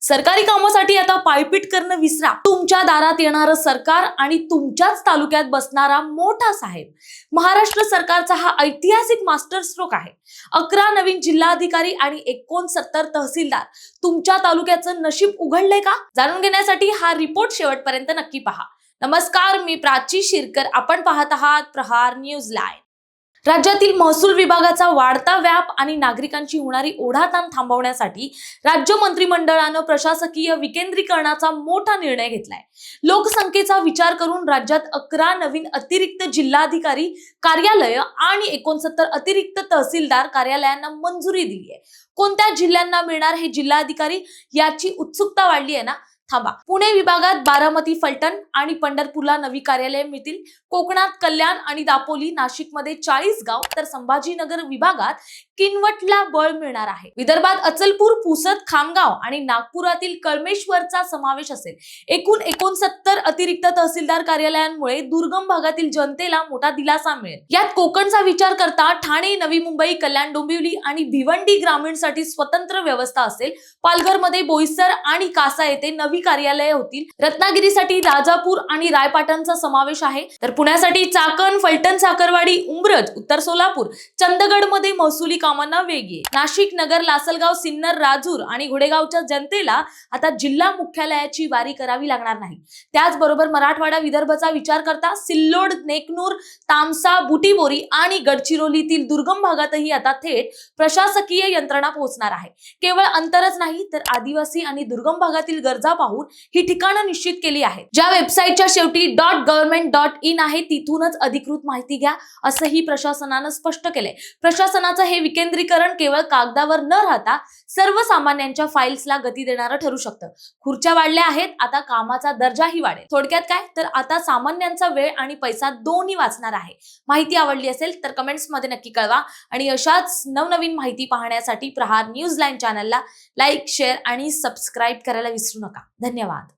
सरकारी कामासाठी आता पायपीट करणं विसरा. तुमच्या दारात येणारं सरकार आणि तुमच्याच तालुक्यात बसणारा मोठा साहेब. महाराष्ट्र सरकारचा हा ऐतिहासिक मास्टर स्ट्रोक आहे. 11 नवीन जिल्हाधिकारी आणि 69 तहसीलदार. तुमच्या तालुक्याचं नशीब उघडलंय का? जाणून घेण्यासाठी हा रिपोर्ट शेवटपर्यंत नक्की पहा. नमस्कार, मी प्राची शिरकर. आपण पाहत आहात प्रहार न्यूज लाईव्ह. राज्यातील महसूल विभागाचा वाढता व्याप आणि नागरिकांची होणारी ओढाताण थांबवण्यासाठी राज्य मंत्रिमंडळानं प्रशासकीय विकेंद्रीकरणाचा मोठा निर्णय घेतलाय. लोकसंख्येचा विचार करून राज्यात 11 नवीन अतिरिक्त जिल्हाधिकारी कार्यालय आणि 69 अतिरिक्त तहसीलदार कार्यालयांना मंजुरी दिली आहे. कोणत्या जिल्ह्यांना मिळणार हे जिल्हाधिकारी याची उत्सुकता वाढली आहे ना? थांबा. पुणे विभागात बारामती, फलटण आणि पंढरपूरला नवी कार्यालय मिळतील. कोकणात कल्याण आणि दापोली, नाशिकमध्ये 40 गाव, तर संभाजीनगर विभागात किनवटला बळ मिळणार आहे. विदर्भात अचलपूर, पुसद, खामगाव आणि नागपुरातील कळमेश्वरचा समावेश असेल. एकूण 69 अतिरिक्त तहसीलदार कार्यालयांमुळे दुर्गम भागातील जनतेला मोठा दिलासा मिळेल. यात कोकणचा विचार करता ठाणे, नवी मुंबई, कल्याण, डोंबिवली आणि भिवंडी ग्रामीणसाठी स्वतंत्र व्यवस्था असेल. पालघरमध्ये बोईसर आणि कासा येथे नवी कार्यालय होतील. रत्नागिरीसाठी राजापूर आणि रायपाटणचा समावेश आहे. तर पुण्यासाठी चाकण, फलटण, साखरवाडी, उंब्रज, उत्तर सोलापूर, चंदगडमध्ये महसुली कामांना वेग येईल. नाशिक, नगर, लासलगाव, सिन्नर, राजूर आणि घोडेगावच्या जनतेला आता जिल्हा मुख्यालयाची वारी करावी लागणार नाही. त्याचबरोबर मराठवाडा, विदर्भचा विचार करता सिल्लोड, नेकनूर, तामसा, बुटीबोरी आणि गडचिरोलीतील दुर्गम भागातही आता थेट प्रशासकीय यंत्रणा पोहोचणार आहे. केवळ अंतरच नाही तर आदिवासी आणि दुर्गम भागातील गरजा पाहून ही ठिकाणं निश्चित केली आहेत. ज्या वेबसाईटच्या शेवटी .government.in आहे तिथूनच अधिकृत माहिती घ्या, असंही प्रशासनानं स्पष्ट केलंय. प्रशासनाचं हे विकेंद्रीकरण केवळ कागदावर न राहता सर्वसामान्यांच्या फाईल्सला गती देणारं ठरू शकतं. खुर्च्या वाढल्या आहेत, आता कामाचा दर्जाही वाढेल. थोडक्यात काय, तर आता सामान्यांचा वेळ आणि पैसा दोन्ही वाचणार आहे. माहिती आवडली असेल तर कमेंट्स मध्ये नक्की कळवा आणि अशाच नवनवीन माहिती पाहण्यासाठी प्रहार न्यूज लाईव्ह चॅनलला लाईक, शेअर आणि सबस्क्राईब करायला विसरू नका. धन्यवाद.